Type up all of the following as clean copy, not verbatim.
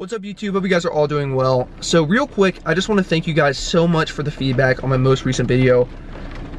What's up YouTube? Hope you guys are all doing well. So real quick, I just want to thank you guys so much for the feedback on my most recent video.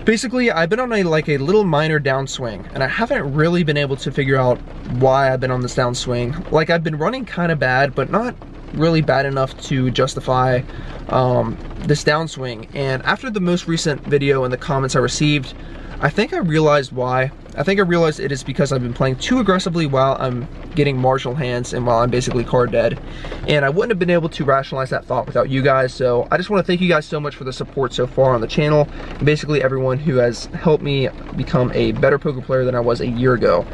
Basically, I've been on a little minor downswing, and I haven't really been able to figure out why I've been on this downswing. Like, I've been running kind of bad, but not really bad enough to justify this downswing. And after the most recent video and the comments I received, I think I realized why. I think I realized it is because I've been playing too aggressively while I'm getting marginal hands and while I'm basically card dead. And I wouldn't have been able to rationalize that thought without you guys. So I just want to thank you guys so much for the support so far on the channel. And basically everyone who has helped me become a better poker player than I was a year ago.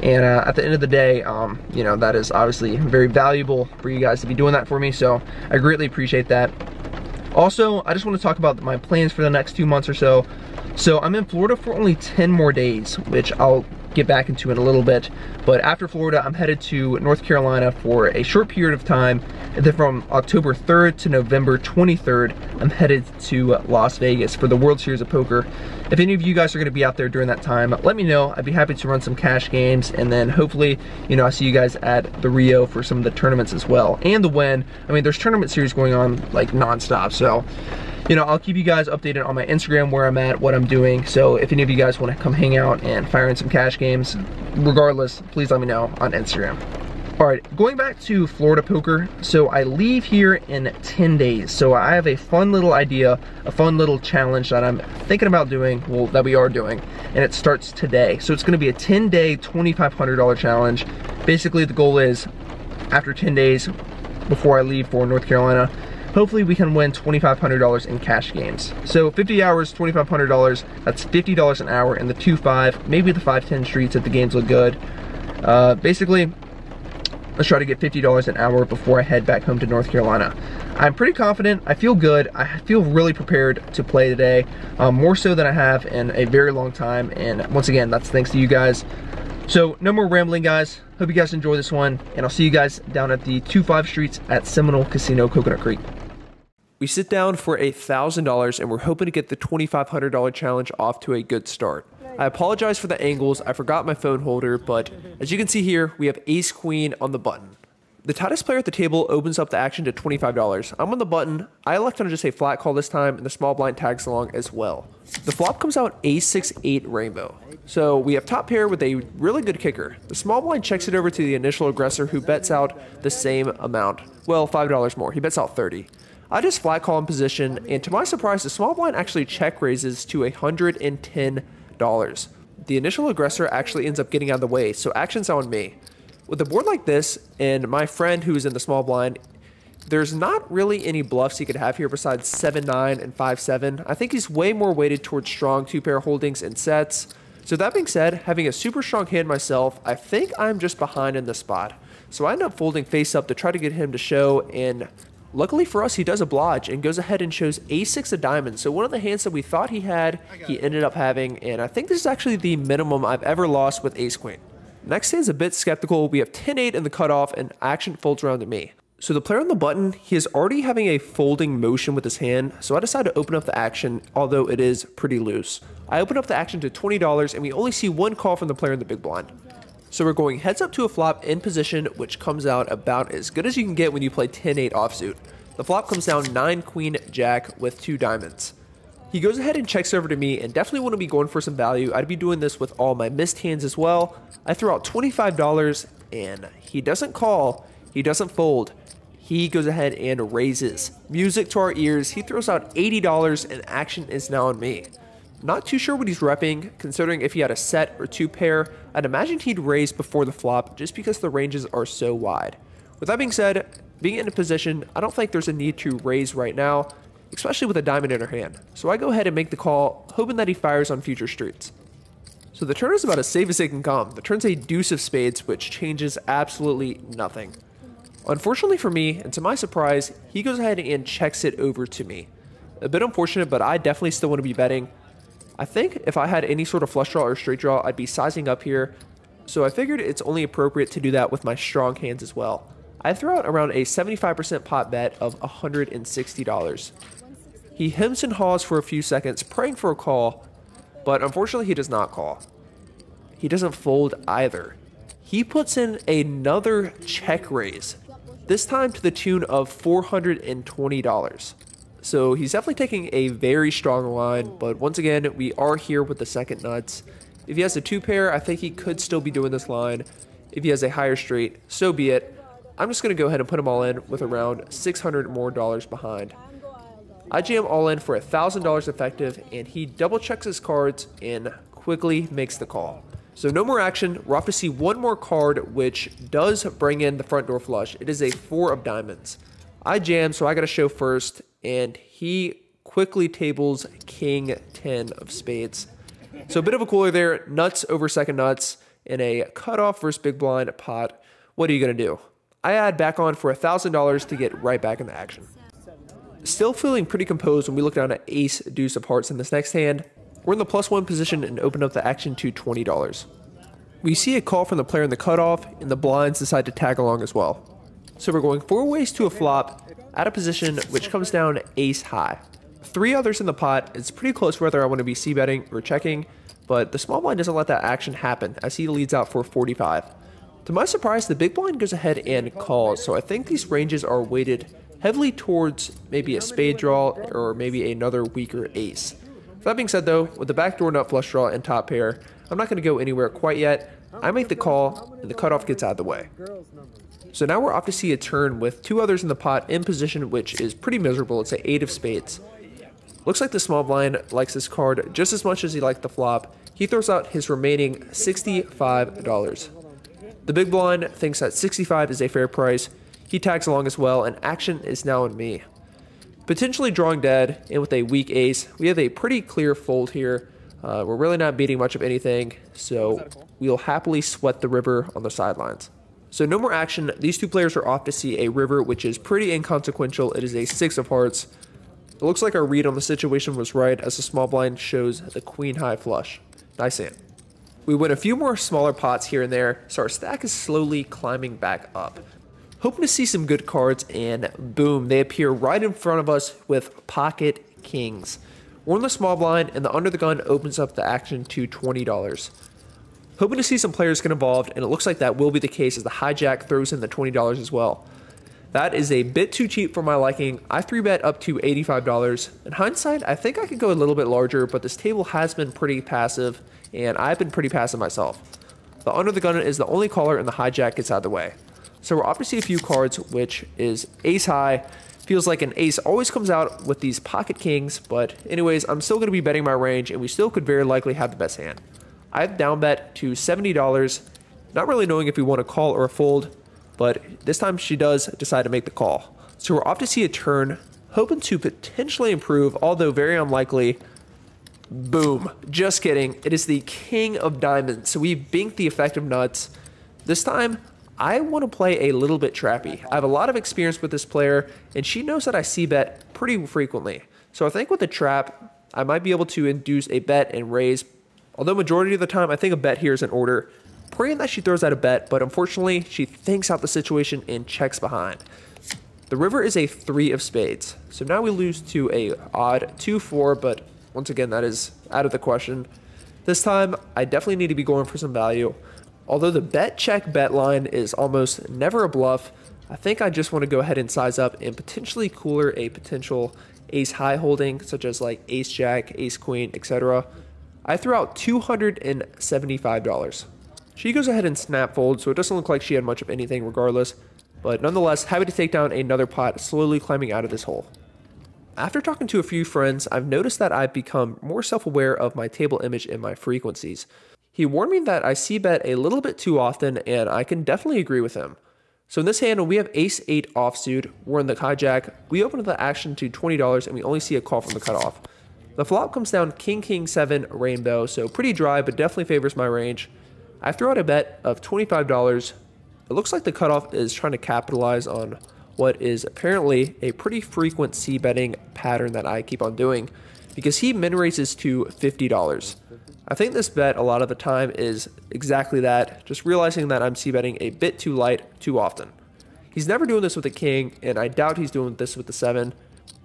And at the end of the day, you know, that is obviously very valuable for you guys to be doing that for me. So I greatly appreciate that. Also, I just want to talk about my plans for the next 2 months or so. So I'm in Florida for only 10 more days, which I'll get back into in a little bit. But after Florida, I'm headed to North Carolina for a short period of time. And then from October 3rd to November 23rd, I'm headed to Las Vegas for the World Series of Poker. If any of you guys are going to be out there during that time, let me know. I'd be happy to run some cash games. And then hopefully, you know, I see you guys at the Rio for some of the tournaments as well. And the Win. I mean, there's tournament series going on like nonstop. So, you know, I'll keep you guys updated on my Instagram, where I'm at, what I'm doing. So if any of you guys want to come hang out and fire in some cash games, regardless, please let me know on Instagram. All right, going back to Florida poker. So I leave here in 10 days. So I have a fun little idea, a fun little challenge that I'm thinking about doing, well, that we are doing, and it starts today. So it's gonna be a 10-day, $2,500 challenge. Basically, the goal is, after 10 days, before I leave for North Carolina, hopefully we can win $2,500 in cash games. So 50 hours, $2,500, that's $50 an hour in the 2-5, maybe the 5-10 streets if the games look good. Basically, let's try to get $50 an hour before I head back home to North Carolina. I'm pretty confident, I feel good, I feel really prepared to play today, more so than I have in a very long time, and once again, that's thanks to you guys. So no more rambling, guys. Hope you guys enjoy this one, and I'll see you guys down at the 2-5 streets at Seminole Casino Coconut Creek. We sit down for $1,000 and we're hoping to get the $2,500 challenge off to a good start. I apologize for the angles, I forgot my phone holder, but as you can see here, we have ace queen on the button. The tightest player at the table opens up the action to $25. I'm on the button, I elect on just a flat call this time, and the small blind tags along as well. The flop comes out ace 6-8 rainbow. So we have top pair with a really good kicker. The small blind checks it over to the initial aggressor, who bets out the same amount. Well, $5 more, he bets out 30. I just flat call in position, and to my surprise, the small blind actually check raises to $110. The initial aggressor actually ends up getting out of the way, so action's on me. With a board like this, and my friend who's in the small blind, there's not really any bluffs he could have here besides 7-9 and 5-7. I think he's way more weighted towards strong two-pair holdings and sets. So that being said, having a super strong hand myself, I think I'm just behind in the spot. So I end up folding face up to try to get him to show, and luckily for us, he does oblige and goes ahead and shows ace-6 of diamonds. So one of the hands that we thought he had, he ended up having, and I think this is actually the minimum I've ever lost with ace-queen. Next hand's a bit skeptical. We have 10-8 in the cutoff, and action folds around to me. So the player on the button, he is already having a folding motion with his hand, so I decide to open up the action, although it is pretty loose. I open up the action to $20, and we only see one call from the player in the big blind. So we're going heads up to a flop in position, which comes out about as good as you can get when you play 10-8 offsuit. The flop comes down 9 queen jack with 2 diamonds. He goes ahead and checks over to me, and definitely want to be going for some value. I'd be doing this with all my missed hands as well. I throw out $25, and he doesn't call, he doesn't fold. He goes ahead and raises. Music to our ears, he throws out $80, and action is now on me. Not too sure what he's repping, considering if he had a set or 2 pair, I'd imagine he'd raise before the flop just because the ranges are so wide. With that being said, being in a position, I don't think there's a need to raise right now, especially with a diamond in her hand. So I go ahead and make the call, hoping that he fires on future streets. So the turn is about as safe as it can come. The turn's a deuce of spades, which changes absolutely nothing. Unfortunately for me, and to my surprise, he goes ahead and checks it over to me. A bit unfortunate, but I definitely still want to be betting. I think if I had any sort of flush draw or straight draw, I'd be sizing up here. So I figured it's only appropriate to do that with my strong hands as well. I throw out around a 75% pot bet of $160. He hems and haws for a few seconds, praying for a call, but unfortunately he does not call. He doesn't fold either. He puts in another check raise. this time to the tune of $420. So he's definitely taking a very strong line, but once again, we are here with the second nuts. If he has a 2 pair, I think he could still be doing this line. If he has a higher straight, so be it. I'm just going to go ahead and put him all in with around $600 more behind. I jam all in for $1,000 effective, and he double checks his cards and quickly makes the call. So no more action. We're off to see one more card, which does bring in the front door flush. It is a 4 of diamonds. I jam, so I got to show first, and he quickly tables King 10 of spades. So a bit of a cooler there. Nuts over second nuts in a cutoff versus big blind pot. What are you going to do? I add back on for $1,000 to get right back in the action. Still feeling pretty composed when we look down at ace deuce of hearts in this next hand. We're in the +1 position and open up the action to $20. We see a call from the player in the cutoff, and the blinds decide to tag along as well. So we're going 4 ways to a flop at a position which comes down ace high. 3 others in the pot. It's pretty close whether I want to be c-betting or checking, but the small blind doesn't let that action happen as he leads out for 45. To my surprise, the big blind goes ahead and calls, so I think these ranges are weighted heavily towards maybe a spade draw or maybe another weaker ace. That being said though, with the backdoor nut flush draw and top pair, I'm not going to go anywhere quite yet. I make the call, and the cutoff gets out of the way. So now we're off to see a turn with 2 others in the pot in position, which is pretty miserable. It's an 8 of spades. Looks like the small blind likes this card just as much as he liked the flop. He throws out his remaining $65. The big blind thinks that 65 is a fair price. He tags along as well, and action is now on me. Potentially drawing dead, and with a weak ace, we have a pretty clear fold here. We're really not beating much of anything, so we'll happily sweat the river on the sidelines. So no more action. These 2 players are off to see a river, which is pretty inconsequential. It is a 6 of hearts. It looks like our read on the situation was right, as the small blind shows the queen high flush. Nice hand. We win a few more smaller pots here and there, so our stack is slowly climbing back up. Hoping to see some good cards, and boom, they appear right in front of us with pocket kings. We're in the small blind, and the under the gun opens up the action to $20. Hoping to see some players get involved, and it looks like that will be the case as the hijack throws in the $20 as well. That is a bit too cheap for my liking. I 3-bet up to $85. In hindsight, I think I could go a little bit larger, but this table has been pretty passive, and I've been pretty passive myself. The under the gun is the only caller, and the hijack gets out of the way. So we're off to see a few cards, which is ace high. Feels like an ace always comes out with these pocket kings, but anyways, I'm still going to be betting my range, and we still could very likely have the best hand. I have down bet to $70, not really knowing if we want to call or a fold, but this time she does decide to make the call. So we're off to see a turn, hoping to potentially improve, although very unlikely. Boom. Just kidding. It is the king of diamonds, so we binked the effective nuts. This time, I want to play a little bit trappy. I have a lot of experience with this player, and she knows that I c-bet pretty frequently. So I think with the trap, I might be able to induce a bet and raise. Although majority of the time, I think a bet here is in order. Praying that she throws out a bet, but unfortunately, she thinks out the situation and checks behind. The river is a 3 of spades. So now we lose to a odd 2-4, but once again, that is out of the question. This time, I definitely need to be going for some value. Although the bet check bet line is almost never a bluff, I think I just want to go ahead and size up and potentially cooler a potential ace high holding, such as like ace jack, ace queen, etc. I threw out $275. She goes ahead and snap folds, so it doesn't look like she had much of anything regardless, but nonetheless, happy to take down another pot, slowly climbing out of this hole. After talking to a few friends, I've noticed that I've become more self-aware of my table image and my frequencies. He warned me that I c-bet a little bit too often, and I can definitely agree with him. So in this hand, when we have ace-8 offsuit, we're in the hijack, we open up the action to $20, and we only see a call from the cutoff. The flop comes down king-king-7 rainbow, so pretty dry, but definitely favors my range. I throw out a bet of $25. It looks like the cutoff is trying to capitalize on what is apparently a pretty frequent c-betting pattern that I keep on doing, because he min raises to $50. I think this bet a lot of the time is exactly that, just realizing that I'm c-betting a bit too light too often. He's never doing this with the king, and I doubt he's doing this with the 7.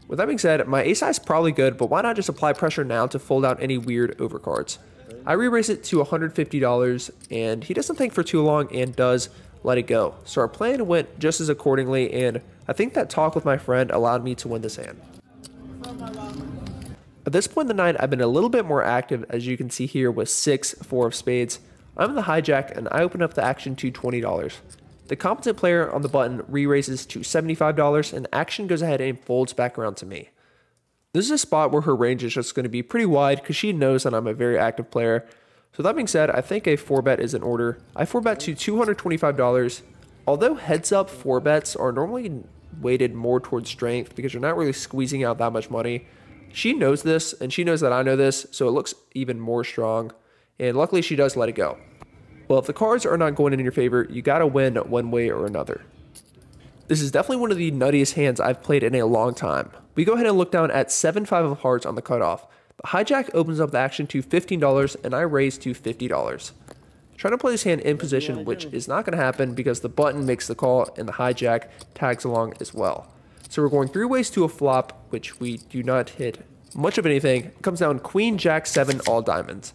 With that being said, my ace high is probably good, but why not just apply pressure now to fold out any weird overcards? I re-raise it to $150, and he doesn't think for too long and does let it go. So our plan went just as accordingly, and I think that talk with my friend allowed me to win this hand. At this point in the night, I've been a little bit more active, as you can see here with 6-4 of spades. I'm in the hijack, and I open up the action to $20. The competent player on the button re-raises to $75, and the action goes ahead and folds back around to me. This is a spot where her range is just going to be pretty wide because she knows that I'm a very active player. So that being said, I think a 4-bet is in order. I 4-bet to $225. Although heads up 4-bets are normally weighted more towards strength because you're not really squeezing out that much money, she knows this, and she knows that I know this, so it looks even more strong. And luckily, she does let it go. Well, if the cards are not going in your favor, you gotta win one way or another. This is definitely one of the nuttiest hands I've played in a long time. We go ahead and look down at 7-5 of hearts on the cutoff. The hijack opens up the action to $15, and I raise to $50. Trying to play this hand in position, which is not going to happen because the button makes the call and the hijack tags along as well. So we're going 3 ways to a flop, which we do not hit much of anything. It comes down Queen, Jack, 7, all diamonds.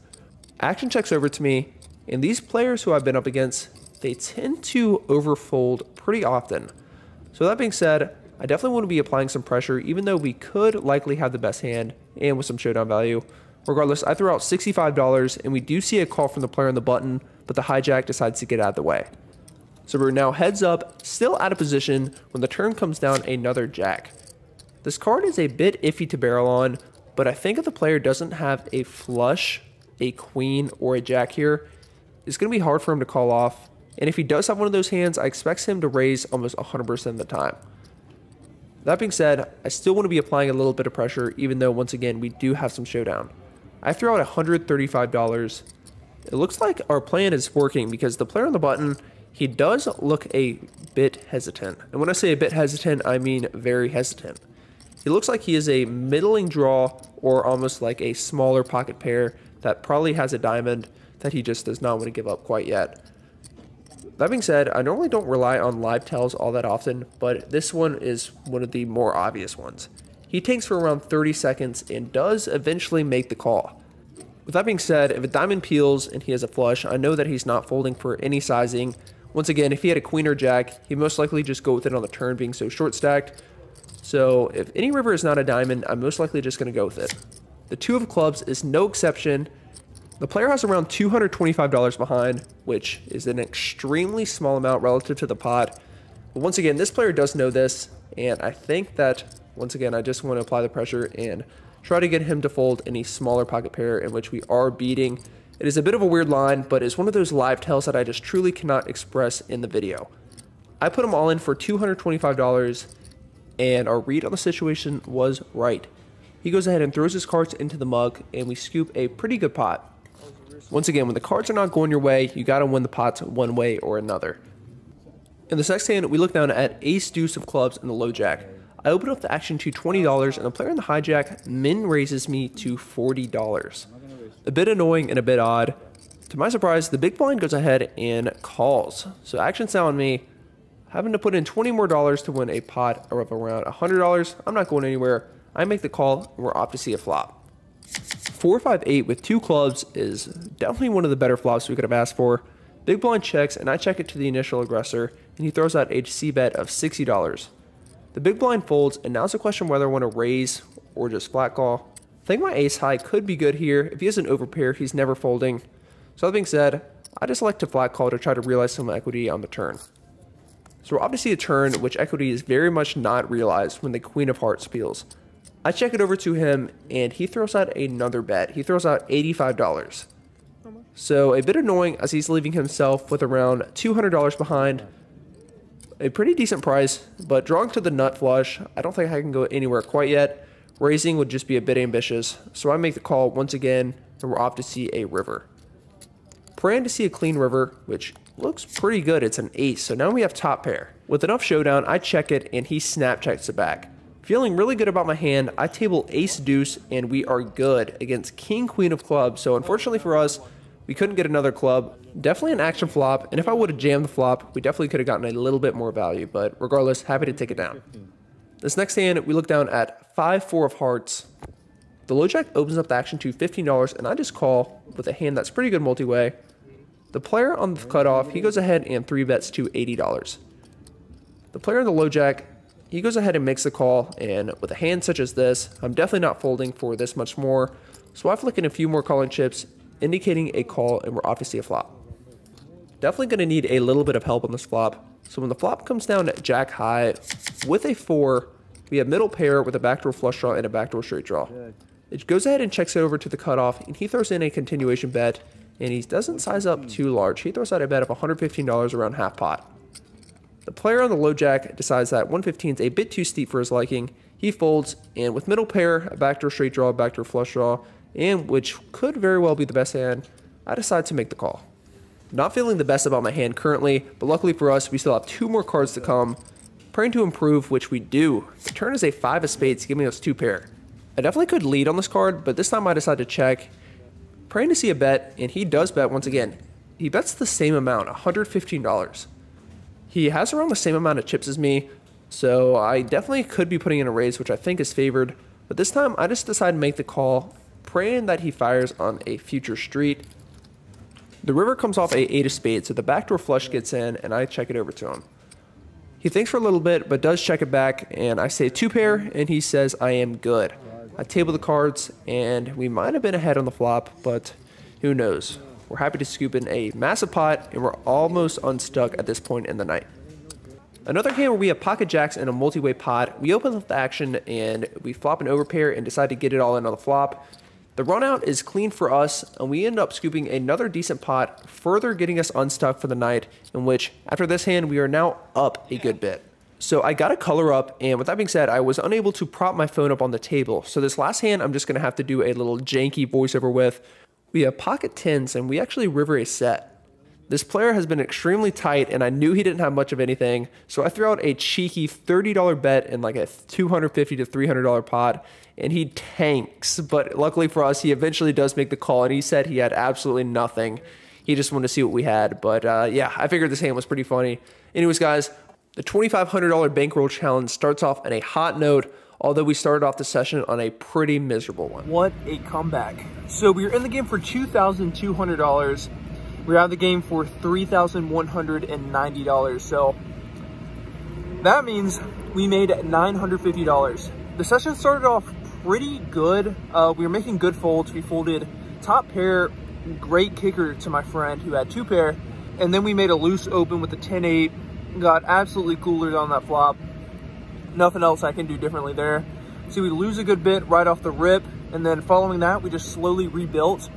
Action checks over to me, and these players who I've been up against, they tend to overfold pretty often. So that being said, I definitely want to be applying some pressure, even though we could likely have the best hand and with some showdown value. Regardless, I throw out $65, and we do see a call from the player on the button, but the hijack decides to get out of the way. So we're now heads up, still out of position when the turn comes down another jack. This card is a bit iffy to barrel on, but I think if the player doesn't have a flush, a queen, or a jack here, it's going to be hard for him to call off. And if he does have one of those hands, I expect him to raise almost 100% of the time. That being said, I still want to be applying a little bit of pressure, even though once again we do have some showdown. I throw out $135. It looks like our plan is working because the player on the button, he does look a bit hesitant. And when I say a bit hesitant, I mean very hesitant. He looks like he is a middling draw or almost like a smaller pocket pair that probably has a diamond that he just does not want to give up quite yet. That being said, I normally don't rely on live tells all that often, but this one is one of the more obvious ones. He tanks for around 30 seconds and does eventually make the call. With that being said, if a diamond peels and he has a flush, I know that he's not folding for any sizing. Once again, if he had a queen or jack, he'd most likely just go with it on the turn being so short stacked. So if any river is not a diamond, I'm most likely just going to go with it. The 2 of clubs is no exception. The player has around $225 behind, which is an extremely small amount relative to the pot. But once again, this player does know this, and I think that, once again, I just want to apply the pressure and try to get him to fold any smaller pocket pair in which we are beating. It is a bit of a weird line, but it's one of those live tells that I just truly cannot express in the video. I put him all in for $225, and our read on the situation was right. He goes ahead and throws his cards into the mug, and we scoop a pretty good pot. Once again, when the cards are not going your way, you got to win the pots one way or another. In this next hand, we look down at ace deuce of clubs and the low jack. I open up the action to $20, and the player in the hijack min raises me to $40. A bit annoying and a bit odd. To my surprise, the big blind goes ahead and calls. So action's now on me. Having to put in $20 more to win a pot of around $100. I'm not going anywhere. I make the call, and we're off to see a flop. 4-5-8 with 2 clubs is definitely one of the better flops we could have asked for. Big blind checks, and I check it to the initial aggressor, and he throws out a C-bet of $60. The big blind folds, and now it's a question whether I want to raise or just flat call. I think my ace high could be good here. If he has an overpair, he's never folding. So that being said, I just like to flat call to try to realize some equity on the turn. So we're off to see a turn which equity is very much not realized when the queen of hearts peels. I check it over to him, and he throws out another bet. He throws out $85. So a bit annoying as he's leaving himself with around $200 behind. A pretty decent price, but drawing to the nut flush, I don't think I can go anywhere quite yet. Raising would just be a bit ambitious, so I make the call once again, and we're off to see a river. Praying to see a clean river, which looks pretty good. It's an ace, so now we have top pair. With enough showdown, I check it, and he snap checks it back. Feeling really good about my hand, I table ace deuce, and we are good against king queen of clubs. So unfortunately for us, we couldn't get another club. Definitely an action flop, and if I would have jammed the flop, we definitely could have gotten a little bit more value, but regardless, happy to take it down. This next hand, we look down at 5-4 of hearts. The low jack opens up the action to $15, and I just call with a hand that's pretty good multi-way. The player on the cutoff, he goes ahead and 3-bets to $80. The player on the low jack, he goes ahead and makes the call, and with a hand such as this, I'm definitely not folding for this much more, so I flick in a few more calling chips, indicating a call, and we're obviously a flop. Definitely going to need a little bit of help on this flop, so when the flop comes down at jack high with a 4, we have middle pair with a backdoor flush draw and a backdoor straight draw. It goes ahead and checks it over to the cutoff, and he throws in a continuation bet, and he doesn't size up too large. He throws out a bet of $115 around half pot. The player on the low jack decides that 115 is a bit too steep for his liking. He folds, and with middle pair, a backdoor straight draw, backdoor flush draw, and which could very well be the best hand, I decide to make the call. Not feeling the best about my hand currently, but luckily for us, we still have 2 more cards to come. Praying to improve, which we do. The turn is a 5 of spades, giving us 2 pair. I definitely could lead on this card, but this time I decide to check. Praying to see a bet, and he does bet once again. He bets the same amount, $115. He has around the same amount of chips as me, so I definitely could be putting in a raise, which I think is favored. But this time, I just decide to make the call, praying that he fires on a future street. The river comes off a 8 of spades, so the backdoor flush gets in, and I check it over to him. He thinks for a little bit, but does check it back, and I say 2 pair, and he says I am good. I table the cards, and we might have been ahead on the flop, but who knows. We're happy to scoop in a massive pot, and we're almost unstuck at this point in the night. Another hand where we have pocket jacks and a multi-way pot. We open up the action, and we flop an overpair and decide to get it all in on the flop. The run out is clean for us, and we end up scooping another decent pot, further getting us unstuck for the night, in which, after this hand, we are now up a good bit. So I got a color up, and with that being said, I was unable to prop my phone up on the table. So this last hand, I'm just going to have to do a little janky voiceover with. We have pocket 10s, and we actually river a set. This player has been extremely tight, and I knew he didn't have much of anything, so I threw out a cheeky $30 bet in like a $250 to $300 pot, and he tanks. But luckily for us, he eventually does make the call, and he said he had absolutely nothing. He just wanted to see what we had. But yeah, I figured this hand was pretty funny. Anyways, guys, the $2,500 bankroll challenge starts off on a hot note, although we started off the session on a pretty miserable one. What a comeback. So we were in the game for $2,200. We're out of the game for $3,190. So that means we made $950. The session started off pretty good. We were making good folds. We folded top pair, great kicker to my friend who had 2 pair. And then we made a loose open with the 10-8. Got absolutely coolered on that flop. Nothing else I can do differently there. So we lose a good bit right off the rip. And then following that, we just slowly rebuilt.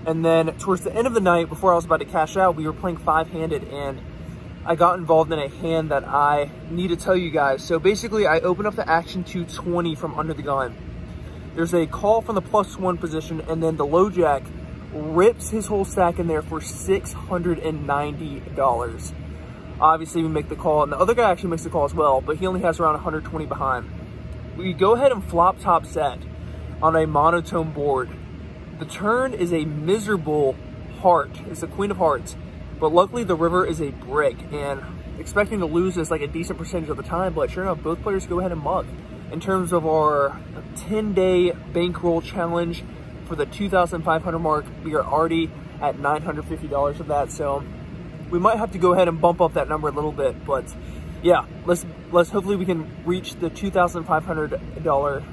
And then towards the end of the night, before I was about to cash out, we were playing 5-handed, and I got involved in a hand that I need to tell you guys. So basically, I open up the action to 20 from under the gun. There's a call from the +1 position, and then the low jack rips his whole stack in there for $690. Obviously, we make the call, and the other guy actually makes the call as well, but he only has around 120 behind. We go ahead and flop top set on a monotone board. The turn is a miserable heart. It's the queen of hearts. But luckily the river is a brick, and expecting to lose this like a decent percentage of the time, but sure enough, both players go ahead and mug. In terms of our 10-day bankroll challenge for the 2,500 mark, we are already at $950 of that, so we might have to go ahead and bump up that number a little bit, but yeah, let's hopefully we can reach the $2,500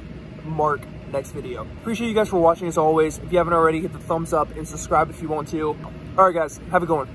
mark next video. Appreciate you guys for watching as always. If you haven't already, hit the thumbs up and subscribe if you want to. All right, guys, have a good one.